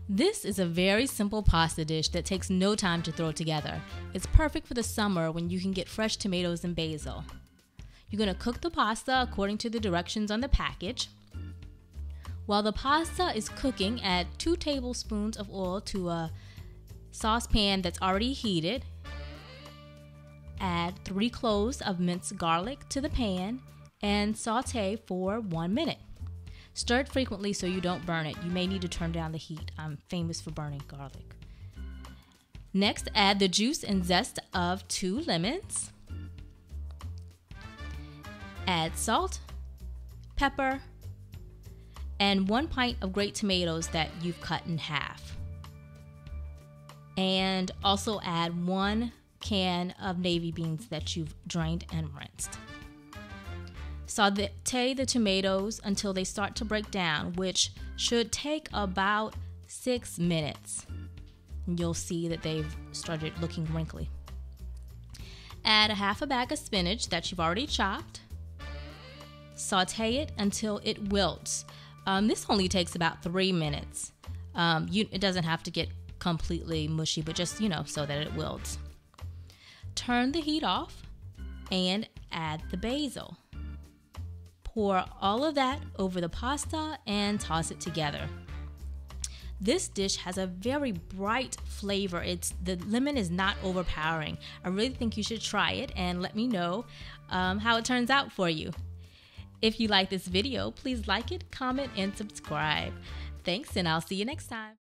This is a very simple pasta dish that takes no time to throw together. It's perfect for the summer when you can get fresh tomatoes and basil. You're going to cook the pasta according to the directions on the package. While the pasta is cooking, add 2 tablespoons of oil to a saucepan that's already heated. Add 3 cloves of minced garlic to the pan and saute for 1 minute. Stir it frequently so you don't burn it. You may need to turn down the heat. I'm famous for burning garlic. Next, add the juice and zest of 2 lemons. Add salt, pepper, and 1 pint of grated tomatoes that you've cut in half. And also add 1 can of navy beans that you've drained and rinsed. Saute the tomatoes until they start to break down, which should take about 6 minutes. You'll see that they've started looking wrinkly. Add a half a bag of spinach that you've already chopped. Saute it until it wilts. This only takes about 3 minutes. It doesn't have to get completely mushy, but just, so that it wilts. Turn the heat off and add the basil. Pour all of that over the pasta and toss it together. This dish has a very bright flavor. The lemon is not overpowering. I really think you should try it and let me know how it turns out for you. If you like this video, please like it, comment, and subscribe. Thanks, and I'll see you next time.